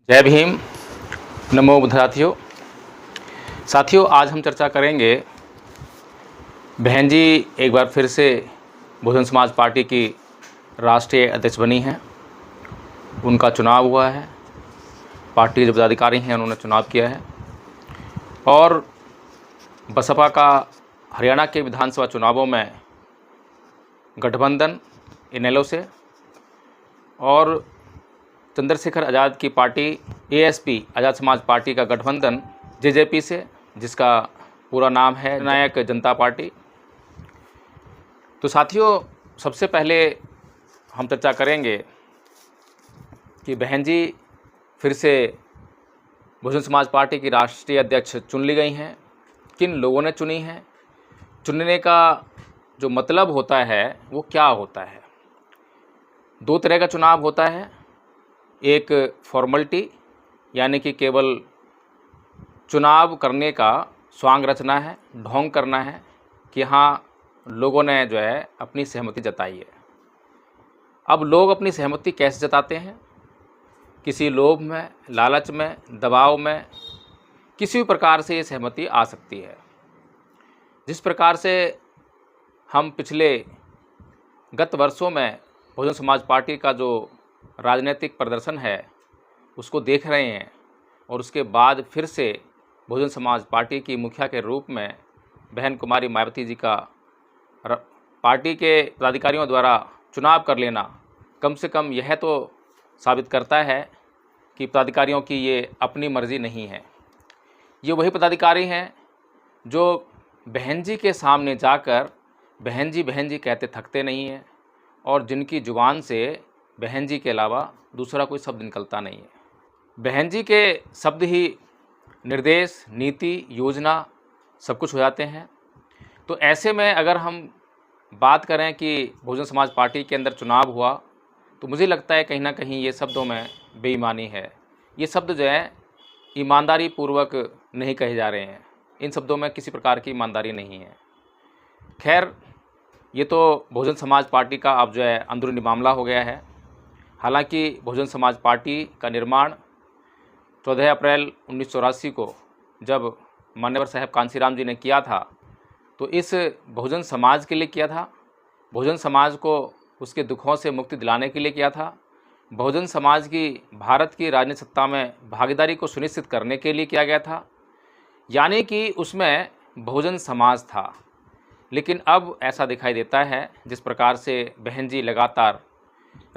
जय भीम। नमो बुद्ध साथियों, आज हम चर्चा करेंगे। बहन जी एक बार फिर से बहुजन समाज पार्टी की राष्ट्रीय अध्यक्ष बनी हैं। उनका चुनाव हुआ है, पार्टी के जो पदाधिकारी हैं उन्होंने चुनाव किया है और बसपा का हरियाणा के विधानसभा चुनावों में गठबंधन इनेलो से और चंद्रशेखर आज़ाद की पार्टी एएसपी आज़ाद समाज पार्टी का गठबंधन जेजेपी से, जिसका पूरा नाम है जननायक जनता पार्टी। तो साथियों, सबसे पहले हम चर्चा करेंगे कि बहन जी फिर से बहुजन समाज पार्टी की राष्ट्रीय अध्यक्ष चुन ली गई हैं। किन लोगों ने चुनी हैं, चुनने का जो मतलब होता है वो क्या होता है। दो तरह का चुनाव होता है। एक फॉर्मेलिटी, यानी कि केवल चुनाव करने का स्वांग रचना है, ढोंग करना है कि हाँ लोगों ने जो है अपनी सहमति जताई है। अब लोग अपनी सहमति कैसे जताते हैं? किसी लोभ में, लालच में, दबाव में, किसी भी प्रकार से ये सहमति आ सकती है। जिस प्रकार से हम पिछले गत वर्षों में बहुजन समाज पार्टी का जो राजनीतिक प्रदर्शन है उसको देख रहे हैं और उसके बाद फिर से बहुजन समाज पार्टी की मुखिया के रूप में बहन कुमारी मायावती जी का पार्टी के पदाधिकारियों द्वारा चुनाव कर लेना कम से कम यह तो साबित करता है कि पदाधिकारियों की ये अपनी मर्ज़ी नहीं है। ये वही पदाधिकारी हैं जो बहन जी के सामने जाकर बहन जी कहते थकते नहीं हैं और जिनकी ज़ुबान से बहन जी के अलावा दूसरा कोई शब्द निकलता नहीं है। बहन जी के शब्द ही निर्देश, नीति, योजना सब कुछ हो जाते हैं। तो ऐसे में अगर हम बात करें कि बहुजन समाज पार्टी के अंदर चुनाव हुआ, तो मुझे लगता है कहीं ना कहीं ये शब्दों में बेईमानी है। ये शब्द जो है ईमानदारी पूर्वक नहीं कहे जा रहे हैं। इन शब्दों में किसी प्रकार की ईमानदारी नहीं है। खैर, ये तो बहुजन समाज पार्टी का अब जो है अंदरूनी मामला हो गया है। हालांकि बहुजन समाज पार्टी का निर्माण 14 अप्रैल 1984 को जब मान्यवर साहब कांशीराम जी ने किया था, तो इस बहुजन समाज के लिए किया था। बहुजन समाज को उसके दुखों से मुक्ति दिलाने के लिए किया था। बहुजन समाज की भारत की राजनीतिक सत्ता में भागीदारी को सुनिश्चित करने के लिए किया गया था। यानी कि उसमें बहुजन समाज था। लेकिन अब ऐसा दिखाई देता है, जिस प्रकार से बहन जी लगातार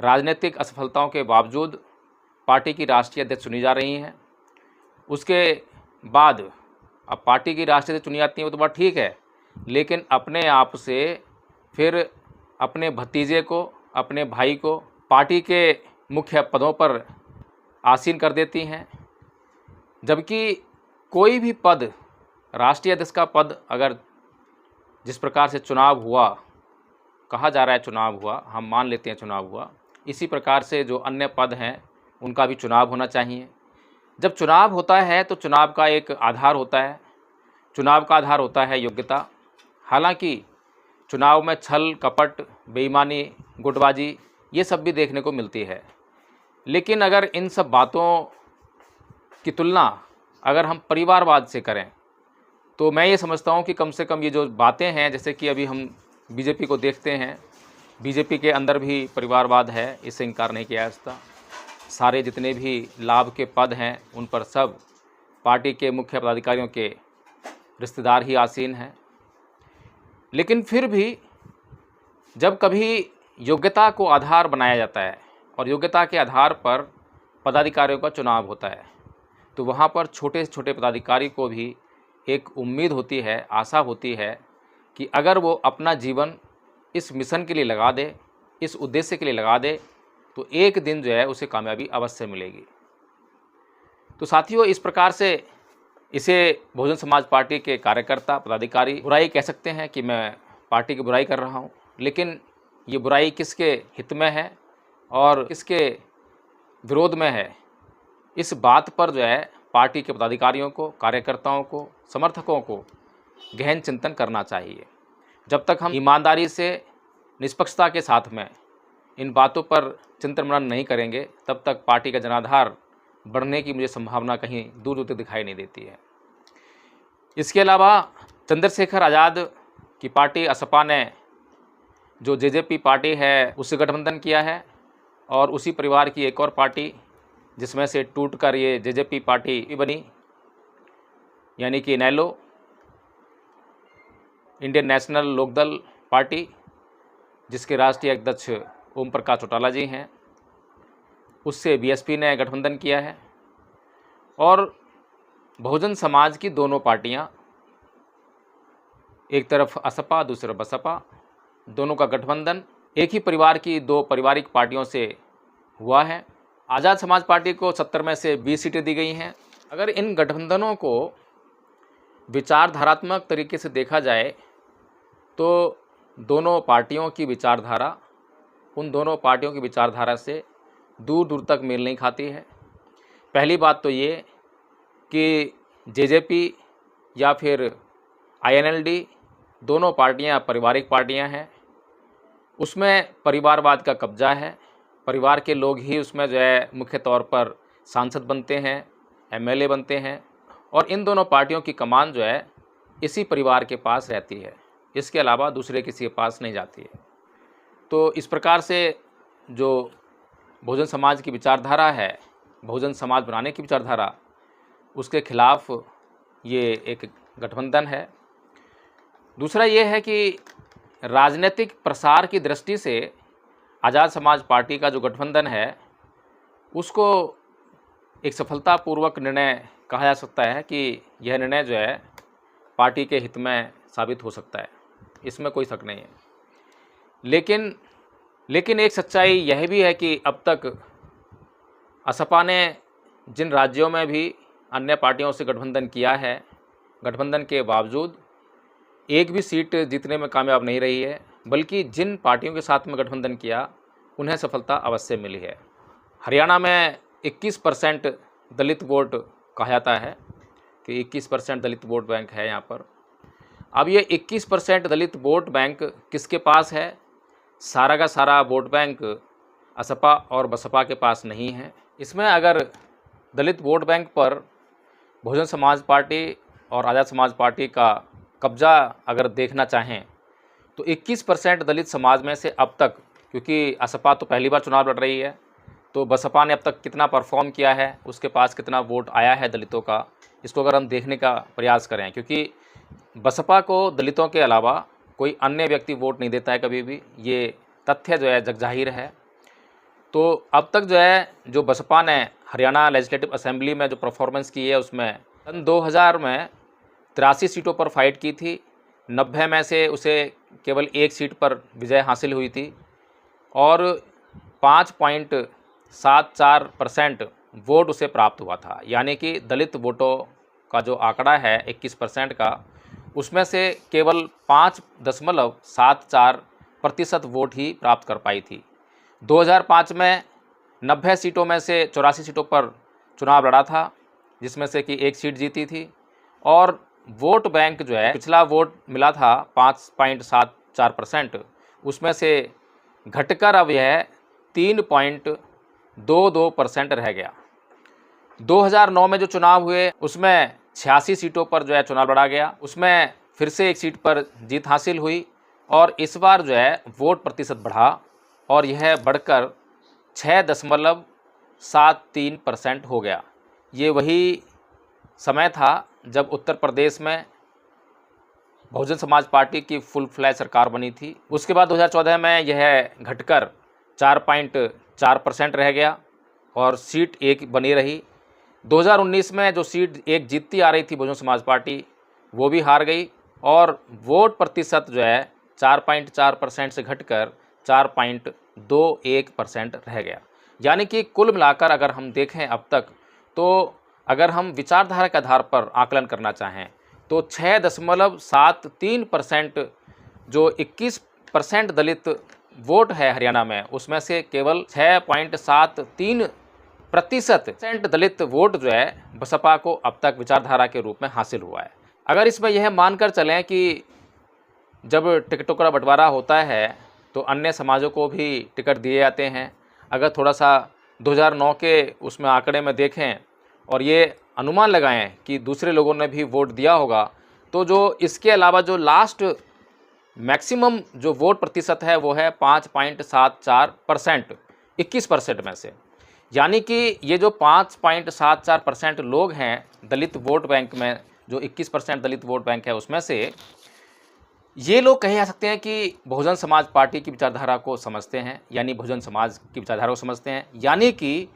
राजनीतिक असफलताओं के बावजूद पार्टी की राष्ट्रीय अध्यक्ष चुनी जा रही हैं, उसके बाद अब पार्टी की राष्ट्रीय अध्यक्ष चुनी जाती हैं वो तो बात ठीक है, लेकिन अपने आप से फिर अपने भतीजे को, अपने भाई को पार्टी के मुख्य पदों पर आसीन कर देती हैं। जबकि कोई भी पद, राष्ट्रीय अध्यक्ष का पद अगर जिस प्रकार से चुनाव हुआ, कहा जा रहा है चुनाव हुआ, हम मान लेते हैं चुनाव हुआ, इसी प्रकार से जो अन्य पद हैं उनका भी चुनाव होना चाहिए। जब चुनाव होता है तो चुनाव का एक आधार होता है। चुनाव का आधार होता है योग्यता। हालांकि चुनाव में छल, कपट, बेईमानी, गुटबाजी ये सब भी देखने को मिलती है। लेकिन अगर इन सब बातों की तुलना अगर हम परिवारवाद से करें तो मैं ये समझता हूँ कि कम से कम ये जो बातें हैं, जैसे कि अभी हम बीजेपी को देखते हैं, बीजेपी के अंदर भी परिवारवाद है, इससे इनकार नहीं किया जा सकता। सारे जितने भी लाभ के पद हैं उन पर सब पार्टी के मुख्य पदाधिकारियों के रिश्तेदार ही आसीन हैं। लेकिन फिर भी जब कभी योग्यता को आधार बनाया जाता है और योग्यता के आधार पर पदाधिकारियों का चुनाव होता है, तो वहाँ पर छोटे से छोटे पदाधिकारी को भी एक उम्मीद होती है, आशा होती है कि अगर वो अपना जीवन इस मिशन के लिए लगा दे, इस उद्देश्य के लिए लगा दे, तो एक दिन जो है उसे कामयाबी अवश्य मिलेगी। तो साथियों, इस प्रकार से इसे बहुजन समाज पार्टी के कार्यकर्ता, पदाधिकारी बुराई कह सकते हैं कि मैं पार्टी की बुराई कर रहा हूँ। लेकिन ये बुराई किसके हित में है और किसके विरोध में है, इस बात पर जो है पार्टी के पदाधिकारियों को, कार्यकर्ताओं को, समर्थकों को गहन चिंतन करना चाहिए। जब तक हम ईमानदारी से, निष्पक्षता के साथ में इन बातों पर चिंतन मनन नहीं करेंगे, तब तक पार्टी का जनाधार बढ़ने की मुझे संभावना कहीं दूर दूर तक दिखाई नहीं देती है। इसके अलावा चंद्रशेखर आज़ाद की पार्टी असपा ने जो जेजेपी पार्टी है उससे गठबंधन किया है, और उसी परिवार की एक और पार्टी जिसमें से टूटकर ये जेजेपी पार्टी बनी, यानी कि इनेलो, इंडियन नेशनल लोकदल पार्टी, जिसके राष्ट्रीय अध्यक्ष ओम प्रकाश चौटाला जी हैं, उससे बीएसपी ने गठबंधन किया है। और बहुजन समाज की दोनों पार्टियां, एक तरफ असपा दूसरी तरफ बसपा, दोनों का गठबंधन एक ही परिवार की दो पारिवारिक पार्टियों से हुआ है। आज़ाद समाज पार्टी को 70 में से 20 सीटें दी गई हैं। अगर इन गठबंधनों को विचारधारात्मक तरीके से देखा जाए तो दोनों पार्टियों की विचारधारा उन दोनों पार्टियों की विचारधारा से दूर दूर तक मेल नहीं खाती है। पहली बात तो ये कि जेजेपी या फिर आईएनएलडी दोनों पार्टियां पारिवारिक पार्टियां हैं, उसमें परिवारवाद का कब्जा है। परिवार के लोग ही उसमें जो है मुख्य तौर पर सांसद बनते हैं, एमएलए बनते हैं, और इन दोनों पार्टियों की कमान जो है इसी परिवार के पास रहती है, इसके अलावा दूसरे किसी के पास नहीं जाती है। तो इस प्रकार से जो बहुजन समाज की विचारधारा है, बहुजन समाज बनाने की विचारधारा, उसके खिलाफ ये एक गठबंधन है। दूसरा ये है कि राजनीतिक प्रसार की दृष्टि से आज़ाद समाज पार्टी का जो गठबंधन है उसको एक सफलतापूर्वक निर्णय कहा जा सकता है कि यह निर्णय जो है पार्टी के हित में साबित हो सकता है, इसमें कोई शक नहीं है। लेकिन एक सच्चाई यह भी है कि अब तक असपा ने जिन राज्यों में भी अन्य पार्टियों से गठबंधन किया है, गठबंधन के बावजूद एक भी सीट जीतने में कामयाब नहीं रही है, बल्कि जिन पार्टियों के साथ में गठबंधन किया उन्हें सफलता अवश्य मिली है। हरियाणा में 21% दलित वोट कहा जाता है कि 21% दलित वोट बैंक है यहाँ पर। अब ये 21% दलित वोट बैंक किसके पास है? सारा का सारा वोट बैंक असपा और बसपा के पास नहीं है। इसमें अगर दलित वोट बैंक पर बहुजन समाज पार्टी और आज़ाद समाज पार्टी का कब्जा अगर देखना चाहें तो 21% दलित समाज में से अब तक, क्योंकि असपा तो पहली बार चुनाव लड़ रही है, तो बसपा ने अब तक कितना परफॉर्म किया है, उसके पास कितना वोट आया है दलितों का, इसको अगर हम देखने का प्रयास करें, क्योंकि बसपा को दलितों के अलावा कोई अन्य व्यक्ति वोट नहीं देता है कभी भी, ये तथ्य जो है जगजाहिर है। तो अब तक जो है जो बसपा ने हरियाणा लेजिस्लेटिव असेंबली में जो परफॉर्मेंस की है उसमें सन 2000 में 83 सीटों पर फाइट की थी, 90 में से उसे केवल एक सीट पर विजय हासिल हुई थी और 5.74% वोट उसे प्राप्त हुआ था। यानी कि दलित वोटों का जो आंकड़ा है 21% का, उसमें से केवल 5.74% वोट ही प्राप्त कर पाई थी। 2005 में 90 सीटों में से 84 सीटों पर चुनाव लड़ा था, जिसमें से कि एक सीट जीती थी, और वोट बैंक जो है पिछला वोट मिला था 5.74%, उसमें से घटकर अब यह 3.22% रह गया। 2009 में जो चुनाव हुए उसमें 86 सीटों पर जो है चुनाव लड़ा गया, उसमें फिर से एक सीट पर जीत हासिल हुई और इस बार जो है वोट प्रतिशत बढ़ा और यह बढ़कर 6.73% हो गया। ये वही समय था जब उत्तर प्रदेश में बहुजन समाज पार्टी की फुल फ्लैश सरकार बनी थी। उसके बाद 2014 में यह घटकर 4.4% रह गया और सीट एक बनी रही। 2019 में जो सीट एक जीतती आ रही थी बहुजन समाज पार्टी, वो भी हार गई और वोट प्रतिशत जो है 4.4% से घटकर 4.21% रह गया। यानी कि कुल मिलाकर अगर हम देखें अब तक, तो अगर हम विचारधारा के आधार पर आकलन करना चाहें तो 6.73% जो 21% दलित वोट है हरियाणा में, उसमें से केवल 6.73% दलित वोट जो है बसपा को अब तक विचारधारा के रूप में हासिल हुआ है। अगर इसमें यह मानकर चलें कि जब टिकटों का बंटवारा होता है तो अन्य समाजों को भी टिकट दिए जाते हैं, अगर थोड़ा सा 2009 के उसमें आंकड़े में देखें और ये अनुमान लगाएं कि दूसरे लोगों ने भी वोट दिया होगा, तो जो इसके अलावा जो लास्ट मैक्सिमम जो वोट प्रतिशत है वो है 5.74%, 21% में से। यानी कि ये जो 5.74% लोग हैं दलित वोट बैंक में, जो 21% दलित वोट बैंक है उसमें से, ये लोग कहे जा सकते हैं कि बहुजन समाज पार्टी की विचारधारा को समझते हैं, यानी बहुजन समाज की विचारधारा को समझते हैं, यानी कि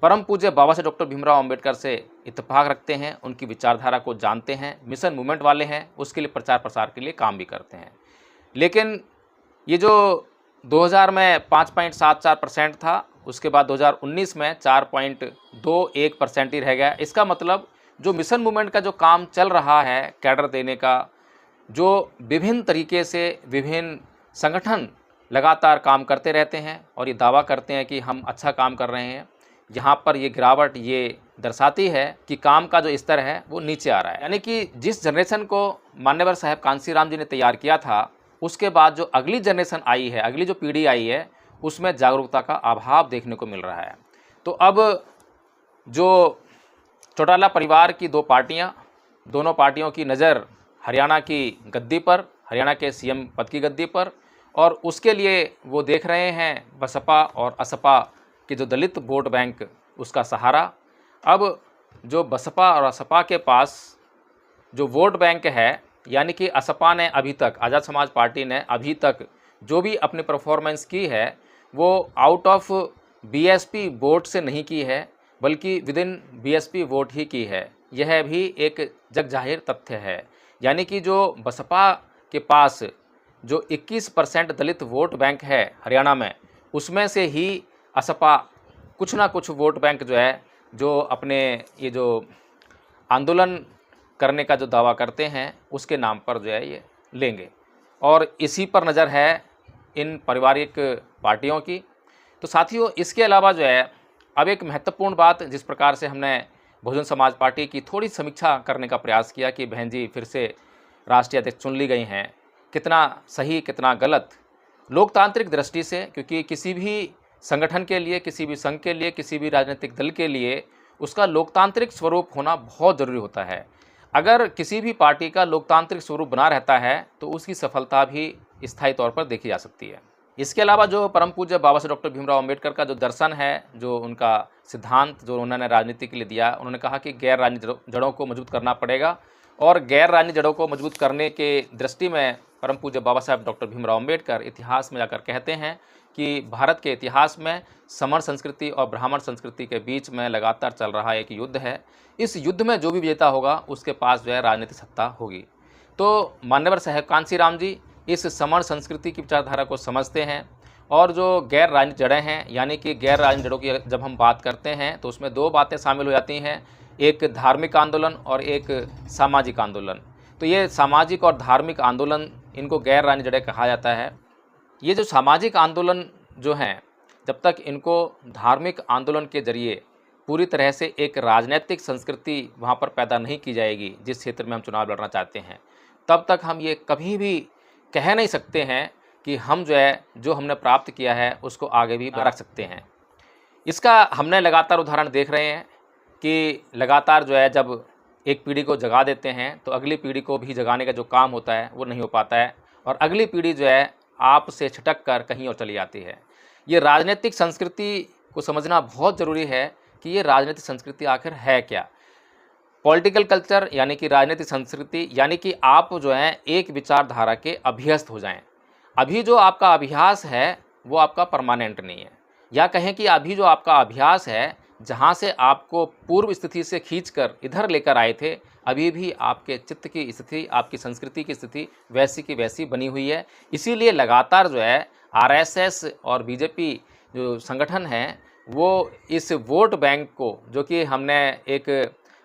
परम पूज्य बाबा साहेब डॉक्टर भीमराव अंबेडकर से इत्तेफाक रखते हैं, उनकी विचारधारा को जानते हैं, मिशन मूवमेंट वाले हैं, उसके लिए प्रचार प्रसार के लिए काम भी करते हैं। लेकिन ये जो 2000 में 5.74% था, उसके बाद 2019 में 4.21% ही रह गया। इसका मतलब जो मिशन मूवमेंट का जो काम चल रहा है कैडर देने का, जो विभिन्न तरीके से विभिन्न संगठन लगातार काम करते रहते हैं और ये दावा करते हैं कि हम अच्छा काम कर रहे हैं, यहाँ पर ये गिरावट ये दर्शाती है कि काम का जो स्तर है वो नीचे आ रहा है। यानी कि जिस जनरेशन को मान्यवर साहब कांसीराम जी ने तैयार किया था, उसके बाद जो अगली जनरेशन आई है, अगली जो पीढ़ी आई है, उसमें जागरूकता का अभाव देखने को मिल रहा है। तो अब जो चौटाला परिवार की दो पार्टियाँ, दोनों पार्टियों की नज़र हरियाणा की गद्दी पर, हरियाणा के सीएम पद की गद्दी पर, और उसके लिए वो देख रहे हैं बसपा और असपा कि जो दलित वोट बैंक उसका सहारा। अब जो बसपा और असपा के पास जो वोट बैंक है, यानी कि असपा ने अभी तक, आज़ाद समाज पार्टी ने अभी तक जो भी अपनी परफॉर्मेंस की है वो आउट ऑफ बीएसपी वोट से नहीं की है, बल्कि विद इन बीएसपी वोट ही की है। यह भी एक जगजाहिर तथ्य है। यानी कि जो बसपा के पास जो 21% दलित वोट बैंक है हरियाणा में, उसमें से ही असपा कुछ ना कुछ वोट बैंक जो है, जो अपने ये जो आंदोलन करने का जो दावा करते हैं उसके नाम पर जो है ये लेंगे, और इसी पर नज़र है इन पारिवारिक पार्टियों की। तो साथियों, इसके अलावा जो है अब एक महत्वपूर्ण बात, जिस प्रकार से हमने बहुजन समाज पार्टी की थोड़ी समीक्षा करने का प्रयास किया कि बहन जी फिर से राष्ट्रीय अध्यक्ष चुन ली गई हैं, कितना सही कितना गलत लोकतांत्रिक दृष्टि से, क्योंकि किसी भी संगठन के लिए, किसी भी संघ के लिए, किसी भी राजनीतिक दल के लिए उसका लोकतांत्रिक स्वरूप होना बहुत ज़रूरी होता है। अगर किसी भी पार्टी का लोकतांत्रिक स्वरूप बना रहता है तो उसकी सफलता भी स्थायी तौर पर देखी जा सकती है। इसके अलावा जो परम पूज्य बाबा साहेब डॉक्टर भीमराव अंबेडकर का जो दर्शन है, जो उनका सिद्धांत जो उन्होंने राजनीति के लिए दिया, उन्होंने कहा कि गैर राजनीतिक जड़ों को मजबूत करना पड़ेगा, और गैर राजनीतिक जड़ों को मजबूत करने के दृष्टि में परम पूज्य बाबा साहेब डॉक्टर भीमराव अंबेडकर इतिहास में जाकर कहते हैं कि भारत के इतिहास में समण संस्कृति और ब्राह्मण संस्कृति के बीच में लगातार चल रहा एक युद्ध है। इस युद्ध में जो भी विजेता होगा उसके पास जो है राजनीतिक सत्ता होगी। तो मान्यवर साहेब कांसीराम जी इस समण संस्कृति की विचारधारा को समझते हैं, और जो गैर राजनीतिक जड़ें हैं, यानी कि गैर राजनीतिक जड़ों की जब हम बात करते हैं तो उसमें दो बातें शामिल हो जाती हैं, एक धार्मिक आंदोलन और एक सामाजिक आंदोलन। तो ये सामाजिक और धार्मिक आंदोलन, इनको गैर राजनीतिक जड़ें कहा जाता है। ये जो सामाजिक आंदोलन जो हैं, जब तक इनको धार्मिक आंदोलन के जरिए पूरी तरह से एक राजनीतिक संस्कृति वहाँ पर पैदा नहीं की जाएगी जिस क्षेत्र में हम चुनाव लड़ना चाहते हैं, तब तक हम ये कभी भी कह नहीं सकते हैं कि हम जो है जो हमने प्राप्त किया है उसको आगे भी रख सकते हैं। इसका हमने लगातार उदाहरण देख रहे हैं कि लगातार जो है जब एक पीढ़ी को जगा देते हैं तो अगली पीढ़ी को भी जगाने का जो काम होता है वो नहीं हो पाता है, और अगली पीढ़ी जो है आप से छिटक कर कहीं और चली जाती है। ये राजनीतिक संस्कृति को समझना बहुत ज़रूरी है कि ये राजनीतिक संस्कृति आखिर है क्या। पॉलिटिकल कल्चर यानी कि राजनीतिक संस्कृति, यानी कि आप जो हैं एक विचारधारा के अभ्यस्त हो जाएं। अभी जो आपका अभ्यास है वो आपका परमानेंट नहीं है, या कहें कि अभी जो आपका अभ्यास है, जहाँ से आपको पूर्व स्थिति से खींचकर इधर लेकर आए थे, अभी भी आपके चित्त की स्थिति, आपकी संस्कृति की स्थिति वैसी की वैसी बनी हुई है। इसीलिए लगातार जो है आरएसएस और बीजेपी जो संगठन हैं वो इस वोट बैंक को, जो कि हमने एक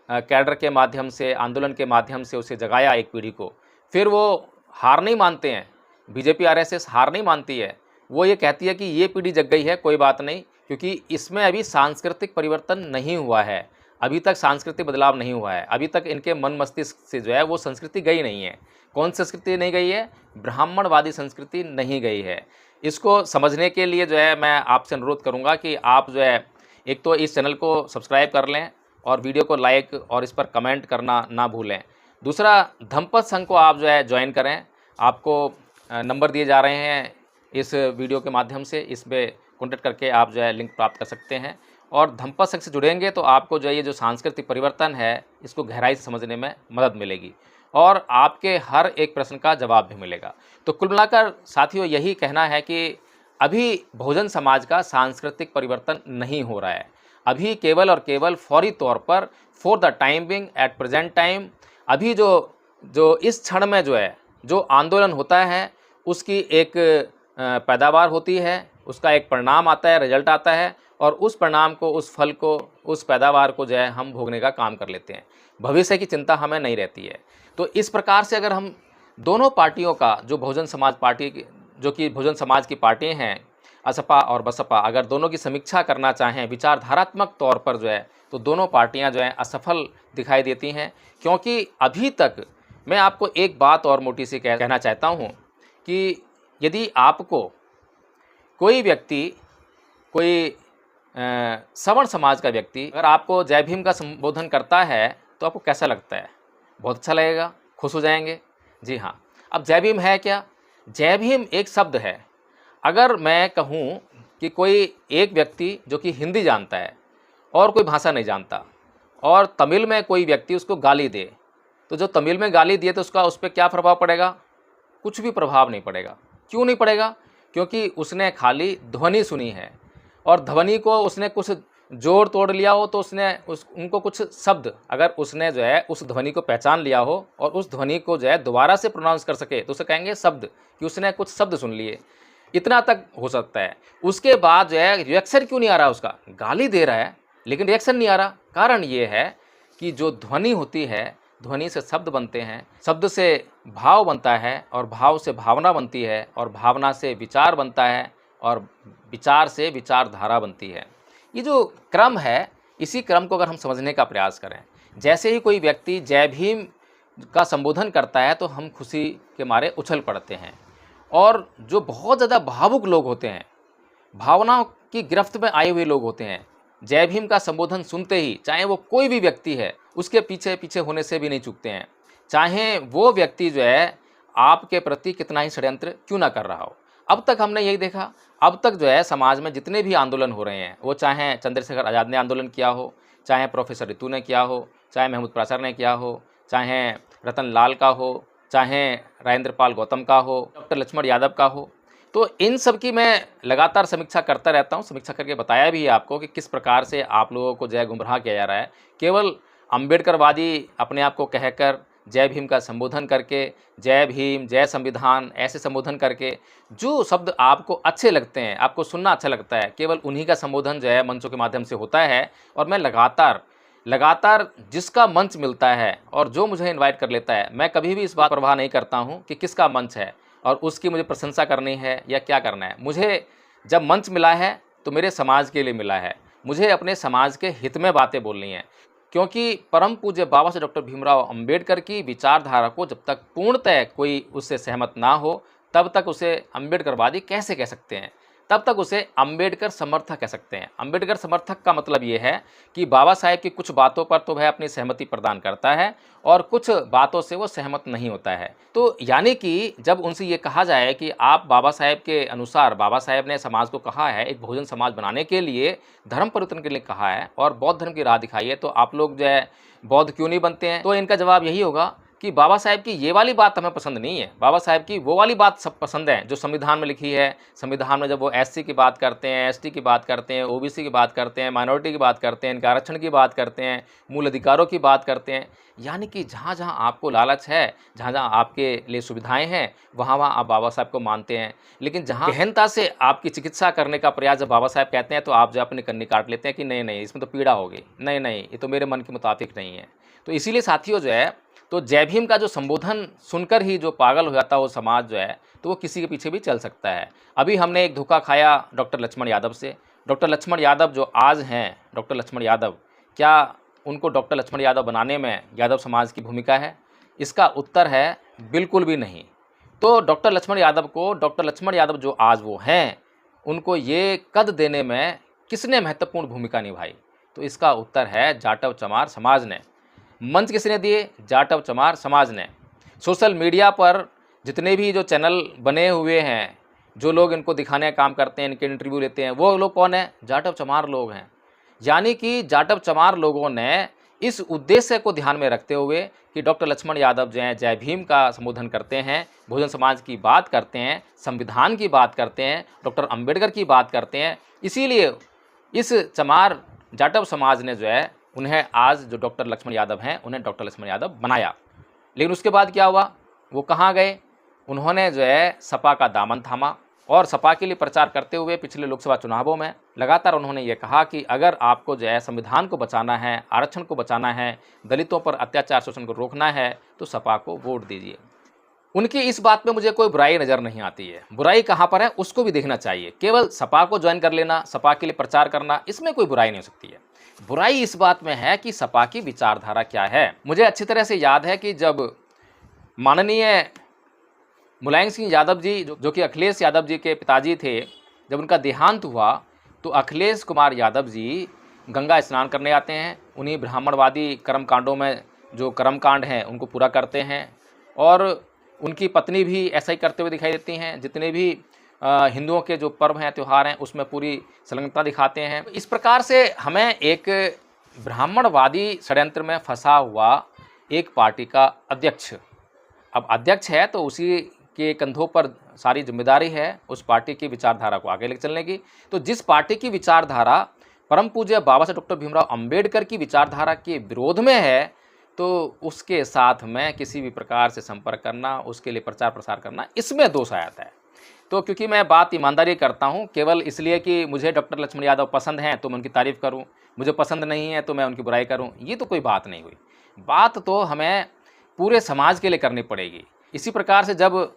कैडर के माध्यम से, आंदोलन के माध्यम से उसे जगाया एक पीढ़ी को, फिर वो हार नहीं मानते हैं। बीजेपी आरएसएस हार नहीं मानती है, वो ये कहती है कि ये पीढ़ी जग गई है, कोई बात नहीं, क्योंकि इसमें अभी सांस्कृतिक परिवर्तन नहीं हुआ है, अभी तक सांस्कृतिक बदलाव नहीं हुआ है, अभी तक इनके मन मस्तिष्क से जो है वो संस्कृति गई नहीं है। कौन संस्कृति नहीं गई है? ब्राह्मणवादी संस्कृति नहीं गई है। इसको समझने के लिए जो है मैं आपसे अनुरोध करूंगा कि आप जो है एक तो इस चैनल को सब्सक्राइब कर लें और वीडियो को लाइक और इस पर कमेंट करना ना भूलें। दूसरा, धम्मपद संघ को आप जो है ज्वाइन करें। आपको नंबर दिए जा रहे हैं इस वीडियो के माध्यम से, इसमें कॉन्टेक्ट करके आप जो है लिंक प्राप्त कर सकते हैं। और धम्मपद संघ से जुड़ेंगे तो आपको जो है ये जो सांस्कृतिक परिवर्तन है इसको गहराई से समझने में मदद मिलेगी और आपके हर एक प्रश्न का जवाब भी मिलेगा। तो कुल मिलाकर साथियों यही कहना है कि अभी बहुजन समाज का सांस्कृतिक परिवर्तन नहीं हो रहा है। अभी केवल और केवल फौरी तौर पर for the time being at present time अभी जो इस क्षण में जो है जो आंदोलन होता है उसकी एक पैदावार होती है, उसका एक परिणाम आता है, रिजल्ट आता है और उस परिणाम को, उस फल को, उस पैदावार को जो है हम भोगने का काम कर लेते हैं। भविष्य की चिंता हमें नहीं रहती है। तो इस प्रकार से अगर हम दोनों पार्टियों का जो बहुजन समाज पार्टी जो कि बहुजन समाज की पार्टी हैं असपा और बसपा, अगर दोनों की समीक्षा करना चाहें विचारधारात्मक तौर पर जो है तो दोनों पार्टियां जो हैं असफल दिखाई देती हैं। क्योंकि अभी तक मैं आपको एक बात और मोटी सी कहना चाहता हूं कि यदि आपको कोई व्यक्ति, कोई सवर्ण समाज का व्यक्ति अगर आपको जय भीम का संबोधन करता है तो आपको कैसा लगता है? बहुत अच्छा लगेगा, खुश हो जाएंगे। जी हाँ। अब जय भीम है क्या? जय भीम एक शब्द है। अगर मैं कहूँ कि कोई एक व्यक्ति जो कि हिंदी जानता है और कोई भाषा नहीं जानता और तमिल में कोई व्यक्ति उसको गाली दे, तो जो तमिल में गाली दिए तो उसका उस पर क्या प्रभाव पड़ेगा? कुछ भी प्रभाव नहीं पड़ेगा। क्यों नहीं पड़ेगा? क्योंकि उसने खाली ध्वनि सुनी है और ध्वनि को उसने कुछ जोड़ तोड़ लिया हो तो उसने उनको कुछ शब्द, अगर उसने जो है उस ध्वनि को पहचान लिया हो और उस ध्वनि को जो है दोबारा से प्रोनाउंस कर सके तो उसे कहेंगे शब्द, कि उसने कुछ शब्द सुन लिए। इतना तक हो सकता है। उसके बाद जो है रिएक्शन क्यों नहीं आ रहा? उसका गाली दे रहा है लेकिन रिएक्शन नहीं आ रहा। कारण ये है कि जो ध्वनि होती है, ध्वनि से शब्द बनते हैं, शब्द से भाव बनता है और भाव से भावना बनती है और भावना से विचार बनता है और विचार से विचारधारा बनती है। ये जो क्रम है, इसी क्रम को अगर हम समझने का प्रयास करें, जैसे ही कोई व्यक्ति जय भीम का संबोधन करता है तो हम खुशी के मारे उछल पड़ते हैं। और जो बहुत ज़्यादा भावुक लोग होते हैं, भावनाओं की गिरफ्त में आए हुए लोग होते हैं, जय भीम का संबोधन सुनते ही, चाहे वो कोई भी व्यक्ति है, उसके पीछे पीछे होने से भी नहीं चूकते हैं, चाहे वो व्यक्ति जो है आपके प्रति कितना ही षड्यंत्र क्यों ना कर रहा हो। अब तक हमने यही देखा, अब तक जो है समाज में जितने भी आंदोलन हो रहे हैं, वो चाहे चंद्रशेखर आज़ाद ने आंदोलन किया हो, चाहे प्रोफेसर रितु ने किया हो, चाहे महमूद प्राचार्य ने किया हो, चाहे रतन लाल का हो, चाहे राजेंद्र पाल गौतम का हो, डॉक्टर लक्ष्मण यादव का हो, तो इन सब की मैं लगातार समीक्षा करता रहता हूँ। समीक्षा करके बताया भी है आपको कि किस प्रकार से आप लोगों को जो है गुमराह किया जा रहा है। केवल अम्बेडकरवादी अपने आप को कहकर जय भीम का संबोधन करके, जय भीम, जय संविधान ऐसे संबोधन करके जो शब्द आपको अच्छे लगते हैं, आपको सुनना अच्छा लगता है, केवल उन्हीं का संबोधन जो है मंचों के माध्यम से होता है। और मैं लगातार जिसका मंच मिलता है और जो मुझे इनवाइट कर लेता है, मैं कभी भी इस बात परवाह नहीं करता हूँ कि किसका मंच है और उसकी मुझे प्रशंसा करनी है या क्या करना है। मुझे जब मंच मिला है तो मेरे समाज के लिए मिला है, मुझे अपने समाज के हित में बातें बोलनी है। क्योंकि परम पूज्य बाबा साहेब डॉक्टर भीमराव अंबेडकर की विचारधारा को जब तक पूर्णतः कोई उससे सहमत ना हो, तब तक उसे अंबेडकरवादी कैसे कह सकते हैं? तब तक उसे अंबेडकर समर्थक कह सकते हैं। अंबेडकर समर्थक का मतलब ये है कि बाबा साहेब की कुछ बातों पर तो वह अपनी सहमति प्रदान करता है और कुछ बातों से वो सहमत नहीं होता है। तो यानी कि जब उनसे ये कहा जाए कि आप बाबा साहेब के अनुसार, बाबा साहेब ने समाज को कहा है एक बहुजन समाज बनाने के लिए, धर्म परिवर्तन के लिए कहा है और बौद्ध धर्म की राह दिखाई है, तो आप लोग जो है बौद्ध क्यों नहीं बनते हैं? तो इनका जवाब यही होगा कि बाबा साहेब की ये वाली बात हमें पसंद नहीं है, बाबा साहेब की वो वाली बात सब पसंद है जो संविधान में लिखी है। संविधान में जब वो एससी की बात करते हैं, एसटी की बात करते हैं, ओबीसी की बात करते हैं, माइनॉरिटी की बात करते हैं, इनके आरक्षण की बात करते हैं, मूल अधिकारों की बात करते हैं, यानी कि जहाँ जहाँ आपको लालच है, जहाँ जहाँ आपके लिए सुविधाएं हैं, वहाँ वहाँ आप बाबा साहब को मानते हैं। लेकिन जहाँ गहनता से आपकी चिकित्सा करने का प्रयास जब बाबा साहब कहते हैं तो आप जो अपनी कन्नी काट लेते हैं कि नहीं नहीं इसमें तो पीड़ा होगी, नहीं नहीं ये तो मेरे मन के मुताबिक नहीं है। तो इसीलिए साथियों जो है, तो जय भीम का जो संबोधन सुनकर ही जो पागल हो जाता है वो समाज जो है, तो वो किसी के पीछे भी चल सकता है। अभी हमने एक धोखा खाया डॉक्टर लक्ष्मण यादव से। डॉक्टर लक्ष्मण यादव जो आज हैं, डॉक्टर लक्ष्मण यादव, क्या उनको डॉक्टर लक्ष्मण यादव बनाने में यादव समाज की भूमिका है? इसका उत्तर है बिल्कुल भी नहीं। तो डॉक्टर लक्ष्मण यादव को, डॉक्टर लक्ष्मण यादव जो आज वो हैं, उनको ये कद देने में किसने महत्वपूर्ण भूमिका निभाई? तो इसका उत्तर है जाटव चमार समाज ने। मंच किसने दिए? जाटव चमार समाज ने। सोशल मीडिया पर जितने भी जो चैनल बने हुए हैं, जो लोग इनको दिखाने का काम करते हैं, इनके इंटरव्यू लेते हैं, वो लोग कौन है? जाटव चमार लोग हैं। यानी कि जाटव चमार लोगों ने इस उद्देश्य को ध्यान में रखते हुए कि डॉक्टर लक्ष्मण यादव जो हैं जय भीम का संबोधन करते हैं, बहुजन समाज की बात करते हैं, संविधान की बात करते हैं, डॉक्टर अंबेडकर की बात करते हैं, इसीलिए इस चमार जाटव समाज ने जो है उन्हें आज जो डॉक्टर लक्ष्मण यादव हैं उन्हें डॉक्टर लक्ष्मण यादव बनाया। लेकिन उसके बाद क्या हुआ? वो कहाँ गए? उन्होंने जो है सपा का दामन थामा और सपा के लिए प्रचार करते हुए पिछले लोकसभा चुनावों में लगातार उन्होंने ये कहा कि अगर आपको जो है संविधान को बचाना है, आरक्षण को बचाना है, दलितों पर अत्याचार शोषण को रोकना है, तो सपा को वोट दीजिए। उनकी इस बात में मुझे कोई बुराई नज़र नहीं आती है। बुराई कहाँ पर है उसको भी देखना चाहिए। केवल सपा को ज्वाइन कर लेना, सपा के लिए प्रचार करना, इसमें कोई बुराई नहीं हो सकती है। बुराई इस बात में है कि सपा की विचारधारा क्या है। मुझे अच्छी तरह से याद है कि जब माननीय मुलायम सिंह यादव जी जो कि अखिलेश यादव जी के पिताजी थे, जब उनका देहांत हुआ तो अखिलेश कुमार यादव जी गंगा स्नान करने आते हैं। उन्हीं ब्राह्मणवादी कर्मकांडों में जो कर्मकांड हैं उनको पूरा करते हैं और उनकी पत्नी भी ऐसा ही करते हुए दिखाई देती हैं। जितने भी हिंदुओं के जो पर्व हैं, त्यौहार हैं, उसमें पूरी संलग्नता दिखाते हैं। इस प्रकार से हमें एक ब्राह्मणवादी षड्यंत्र में फंसा हुआ एक पार्टी का अध्यक्ष, अब अध्यक्ष है तो उसी के कंधों पर सारी जिम्मेदारी है उस पार्टी की विचारधारा को आगे लेकर चलने की। तो जिस पार्टी की विचारधारा परम पूज्य बाबा साहब डॉक्टर भीमराव अंबेडकर की विचारधारा के विरोध में है, तो उसके साथ में किसी भी प्रकार से संपर्क करना, उसके लिए प्रचार प्रसार करना, इसमें दोष आता है। तो क्योंकि मैं बात ईमानदारी करता हूं, केवल इसलिए कि मुझे डॉक्टर लक्ष्मण यादव पसंद हैं तो मैं उनकी तारीफ़ करूं, मुझे पसंद नहीं है तो मैं उनकी बुराई करूं, ये तो कोई बात नहीं हुई। बात तो हमें पूरे समाज के लिए करनी पड़ेगी। इसी प्रकार से जब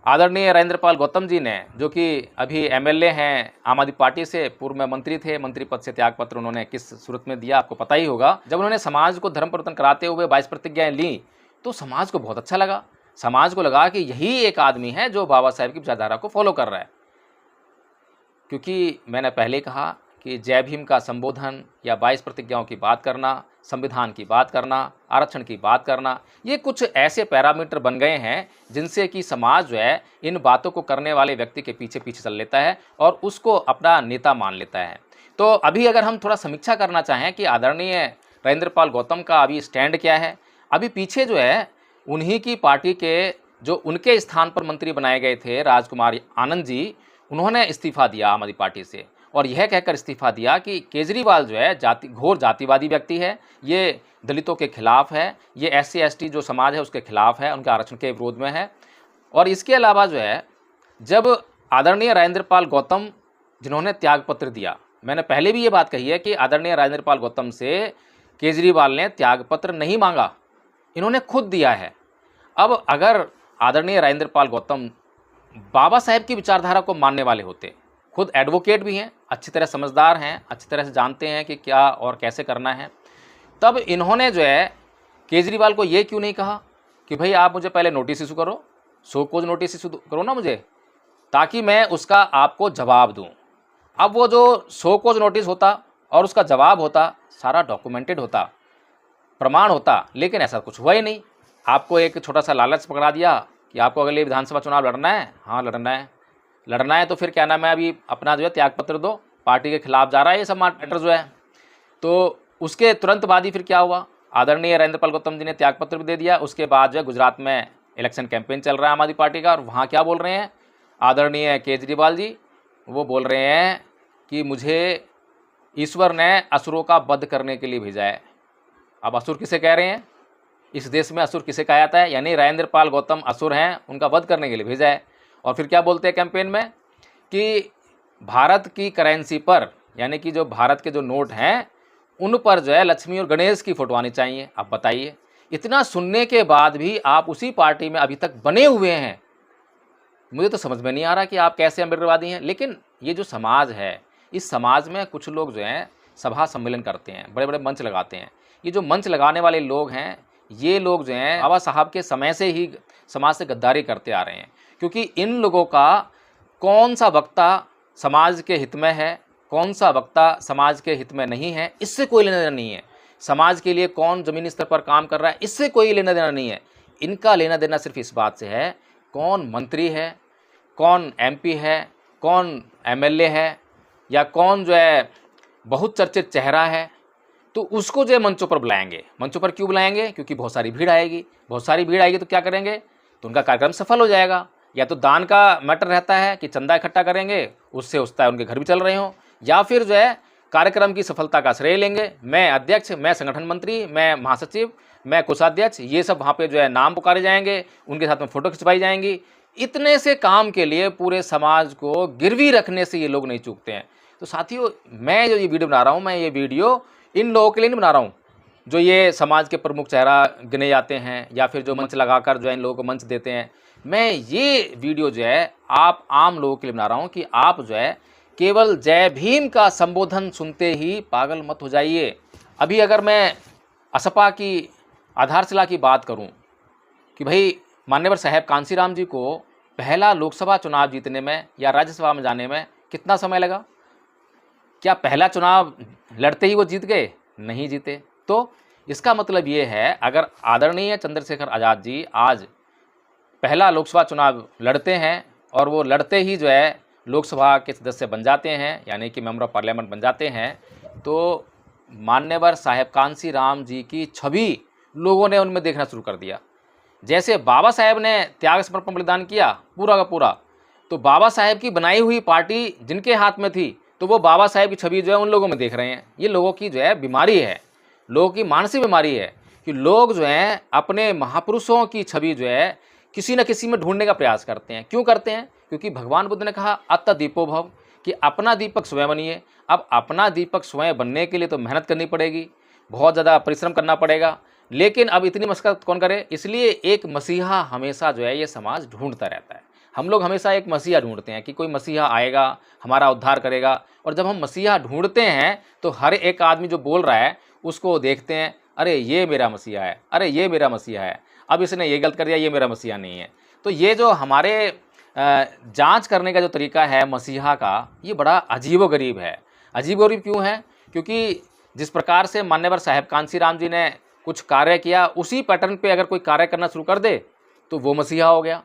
आदरणीय राजेंद्रपाल गौतम जी ने, जो कि अभी एमएलए हैं आम आदमी पार्टी से, पूर्व में मंत्री थे, मंत्री पद से त्यागपत्र उन्होंने किस सूरत में दिया आपको पता ही होगा। जब उन्होंने समाज को धर्म परिवर्तन कराते हुए 22 प्रतिज्ञाएं ली तो समाज को बहुत अच्छा लगा। समाज को लगा कि यही एक आदमी है जो बाबा साहेब की विचारधारा को फॉलो कर रहा है। क्योंकि मैंने पहले कहा कि जय भीम का संबोधन या 22 प्रतिज्ञाओं की बात करना, संविधान की बात करना, आरक्षण की बात करना, ये कुछ ऐसे पैरामीटर बन गए हैं जिनसे कि समाज जो है इन बातों को करने वाले व्यक्ति के पीछे पीछे चल लेता है और उसको अपना नेता मान लेता है। तो अभी अगर हम थोड़ा समीक्षा करना चाहें कि आदरणीय राजेंद्रपाल गौतम का अभी स्टैंड क्या है, अभी पीछे जो है उन्हीं की पार्टी के जो उनके स्थान पर मंत्री बनाए गए थे राजकुमार आनंद जी, उन्होंने इस्तीफा दिया आम आदमी पार्टी से और यह कहकर इस्तीफा दिया कि केजरीवाल जो है घोर जातिवादी व्यक्ति है, ये दलितों के खिलाफ है, ये SC ST जो समाज है उसके खिलाफ है, उनके आरक्षण के विरोध में है। और इसके अलावा जो है जब आदरणीय राजेंद्रपाल गौतम जिन्होंने त्यागपत्र दिया, मैंने पहले भी ये बात कही है कि आदरणीय राजेंद्रपाल गौतम से केजरीवाल ने त्यागपत्र नहीं मांगा, इन्होंने खुद दिया है। अब अगर आदरणीय राजेंद्रपाल गौतम बाबा साहेब की विचारधारा को मानने वाले होते, खुद एडवोकेट भी हैं, अच्छी तरह समझदार हैं, अच्छी तरह से जानते हैं कि क्या और कैसे करना है, तब इन्होंने जो है केजरीवाल को ये क्यों नहीं कहा कि भाई आप मुझे पहले नोटिस इशू करो, शो कॉज नोटिस इशू करो ना मुझे, ताकि मैं उसका आपको जवाब दूं। अब वो जो शो कॉज नोटिस होता और उसका जवाब होता, सारा डॉक्यूमेंटेड होता, प्रमाण होता, लेकिन ऐसा कुछ हुआ ही नहीं। आपको एक छोटा सा लालच पकड़ा दिया कि आपको अगले विधानसभा चुनाव लड़ना है, हाँ लड़ना है तो फिर क्या नाम है, अभी अपना जो है त्यागपत्र दो, पार्टी के खिलाफ जा रहा है ये सब मैटर जो है। तो उसके तुरंत बाद ही फिर क्या हुआ, आदरणीय राजेंद्रपाल गौतम जी ने त्यागपत्र भी दे दिया। उसके बाद जो है गुजरात में इलेक्शन कैंपेन चल रहा है आम आदमी पार्टी का, और वहाँ क्या बोल रहे हैं आदरणीय केजरीवाल जी, वो बोल रहे हैं कि मुझे ईश्वर ने असुरों का वध करने के लिए भेजा है। अब असुर किसे कह रहे हैं, इस देश में असुर किसे कहा जाता है, यानी राजेंद्रपाल गौतम असुर हैं, उनका वध करने के लिए भेजा है। और फिर क्या बोलते हैं कैंपेन में कि भारत की करेंसी पर, यानी कि जो भारत के जो नोट हैं उन पर जो है लक्ष्मी और गणेश की फोटो आनी चाहिए। अब बताइए, इतना सुनने के बाद भी आप उसी पार्टी में अभी तक बने हुए हैं। मुझे तो समझ में नहीं आ रहा कि आप कैसे अम्बेडकरवादी हैं। लेकिन ये जो समाज है, इस समाज में कुछ लोग जो हैं सभा सम्मेलन करते हैं, बड़े बड़े मंच लगाते हैं। ये जो मंच लगाने वाले लोग हैं, ये लोग जो हैं बाबा साहब के समय से ही समाज से गद्दारी करते आ रहे हैं। क्योंकि इन लोगों का कौन सा वक्ता समाज के हित में है, कौन सा वक्ता समाज के हित में नहीं है, इससे कोई लेना देना नहीं है। समाज के लिए कौन ज़मीनी स्तर पर काम कर रहा है, इससे कोई लेना देना नहीं है। इनका लेना देना सिर्फ इस बात से है, कौन मंत्री है, कौन एमपी है, कौन एमएलए है, या कौन जो है बहुत चर्चित चेहरा है, तो उसको जो है मंचों पर बुलाएंगे। मंचों पर क्यों बुलाएंगे? क्योंकि बहुत सारी भीड़ आएगी। बहुत सारी भीड़ आएगी तो क्या करेंगे? तो उनका कार्यक्रम सफल हो जाएगा। या तो दान का मैटर रहता है कि चंदा इकट्ठा करेंगे, उससे उसका उनके घर भी चल रहे हों, या फिर जो है कार्यक्रम की सफलता का श्रेय लेंगे। मैं अध्यक्ष, मैं संगठन मंत्री, मैं महासचिव, मैं कोषाध्यक्ष, ये सब वहाँ पे जो है नाम पुकारे जाएंगे, उनके साथ में फ़ोटो खिंचवाई जाएंगी। इतने से काम के लिए पूरे समाज को गिरवी रखने से ये लोग नहीं चूकते हैं। तो साथियों, मैं जो ये वीडियो बना रहा हूँ, मैं ये वीडियो इन लोगों के लिए नहीं बना रहा हूँ जो ये समाज के प्रमुख चेहरा गिने जाते हैं, या फिर जो मंच लगाकर जो है इन लोगों को मंच देते हैं। मैं ये वीडियो जो है आप आम लोगों के लिए बना रहा हूँ कि आप जो है केवल जय भीम का संबोधन सुनते ही पागल मत हो जाइए। अभी अगर मैं असपा की आधारशिला की बात करूं कि भाई मान्यवर साहब कांसीराम जी को पहला लोकसभा चुनाव जीतने में या राज्यसभा में जाने में कितना समय लगा? क्या पहला चुनाव लड़ते ही वो जीत गए? नहीं जीते। तो इसका मतलब ये है, अगर आदरणीय चंद्रशेखर आज़ाद जी आज पहला लोकसभा चुनाव लड़ते हैं और वो लड़ते ही जो है लोकसभा के सदस्य बन जाते हैं, यानी कि मेंबर ऑफ पार्लियामेंट बन जाते हैं, तो मान्यवर साहब कांसीराम जी की छवि लोगों ने उनमें देखना शुरू कर दिया। जैसे बाबा साहेब ने त्याग समर्पण बलिदान किया पूरा का पूरा, तो बाबा साहेब की बनाई हुई पार्टी जिनके हाथ में थी, तो वो बाबा साहेब की छवि जो है उन लोगों में देख रहे हैं। ये लोगों की जो है बीमारी है, लोगों की मानसिक बीमारी है कि लोग जो हैं अपने महापुरुषों की छवि जो है किसी न किसी में ढूंढने का प्रयास करते हैं। क्यों करते हैं? क्योंकि भगवान बुद्ध ने कहा अत्त दीपो भव, कि अपना दीपक स्वयं बनिए। अब अपना दीपक स्वयं बनने के लिए तो मेहनत करनी पड़ेगी, बहुत ज़्यादा परिश्रम करना पड़ेगा, लेकिन अब इतनी मशक्कत कौन करे? इसलिए एक मसीहा हमेशा जो है ये समाज ढूंढता रहता है। हम लोग हमेशा एक मसीहा ढूंढते हैं कि कोई मसीहा आएगा, हमारा उद्धार करेगा। और जब हम मसीहा ढूंढते हैं तो हर एक आदमी जो बोल रहा है उसको देखते हैं, अरे ये मेरा मसीहा है, अरे ये मेरा मसीहा है, अब इसने ये गलत कर दिया, ये मेरा मसीहा नहीं है। तो ये जो हमारे जांच करने का जो तरीका है मसीहा का, ये बड़ा अजीबोगरीब है। अजीबोगरीब क्यों है? क्योंकि जिस प्रकार से मान्यवर साहब कांसीराम जी ने कुछ कार्य किया, उसी पैटर्न पे अगर कोई कार्य करना शुरू कर दे तो वो मसीहा हो गया।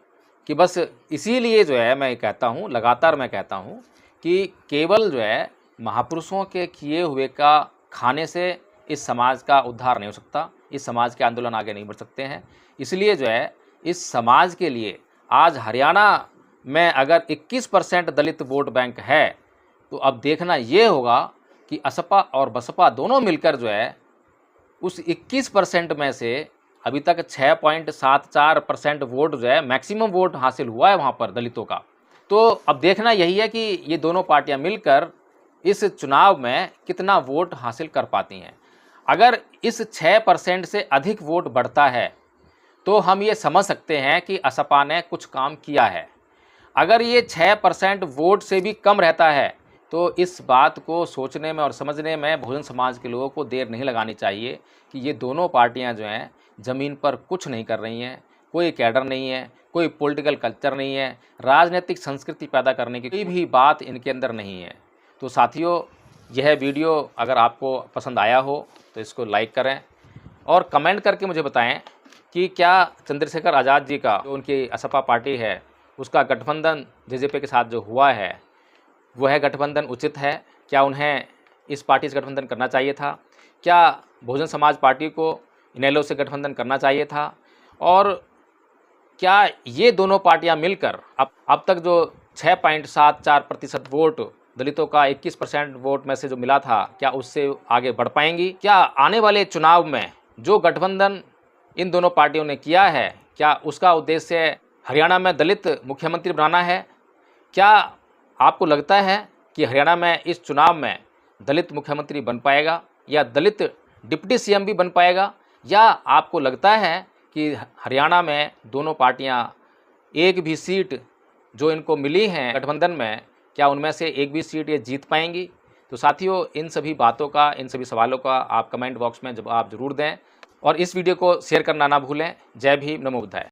कि बस इसीलिए जो है मैं कहता हूँ, लगातार मैं कहता हूँ कि केवल जो है महापुरुषों के किए हुए का खाने से इस समाज का उद्धार नहीं हो सकता, इस समाज के आंदोलन आगे नहीं बढ़ सकते हैं। इसलिए जो है इस समाज के लिए आज हरियाणा में अगर 21% दलित वोट बैंक है, तो अब देखना ये होगा कि असपा और बसपा दोनों मिलकर जो है उस 21% में से अभी तक 6.74% वोट जो है मैक्सिमम वोट हासिल हुआ है वहाँ पर दलितों का। तो अब देखना यही है कि ये दोनों पार्टियां मिलकर इस चुनाव में कितना वोट हासिल कर पाती हैं। अगर इस 6% से अधिक वोट बढ़ता है तो हम ये समझ सकते हैं कि असपा ने कुछ काम किया है। अगर ये 6% वोट से भी कम रहता है तो इस बात को सोचने में और समझने में बहुजन समाज के लोगों को देर नहीं लगानी चाहिए कि ये दोनों पार्टियां जो हैं ज़मीन पर कुछ नहीं कर रही हैं, कोई कैडर नहीं है, कोई पॉलिटिकल कल्चर नहीं है, राजनीतिक संस्कृति पैदा करने की कोई भी बात इनके अंदर नहीं है। तो साथियों, यह वीडियो अगर आपको पसंद आया हो तो इसको लाइक करें और कमेंट करके मुझे बताएं कि क्या चंद्रशेखर आज़ाद जी का जो उनकी असपा पार्टी है उसका गठबंधन जेजेपी के साथ जो हुआ है वह गठबंधन उचित है? क्या उन्हें इस पार्टी से गठबंधन करना चाहिए था? क्या बहुजन समाज पार्टी को इनेलो से गठबंधन करना चाहिए था? और क्या ये दोनों पार्टियां मिलकर अब तक जो 6.74% वोट दलितों का 21% वोट में से जो मिला था, क्या उससे आगे बढ़ पाएंगी? क्या आने वाले चुनाव में जो गठबंधन इन दोनों पार्टियों ने किया है, क्या उसका उद्देश्य हरियाणा में दलित मुख्यमंत्री बनाना है? क्या आपको लगता है कि हरियाणा में इस चुनाव में दलित मुख्यमंत्री बन पाएगा या दलित डिप्टी सीएम भी बन पाएगा? या आपको लगता है कि हरियाणा में दोनों पार्टियां एक भी सीट जो इनको मिली हैं गठबंधन में, क्या उनमें से एक भी सीट ये जीत पाएंगी? तो साथियों, इन सभी बातों का, इन सभी सवालों का आप कमेंट बॉक्स में जवाब ज़रूर दें और इस वीडियो को शेयर करना ना भूलें। जय भीम, नमो बुद्धाय।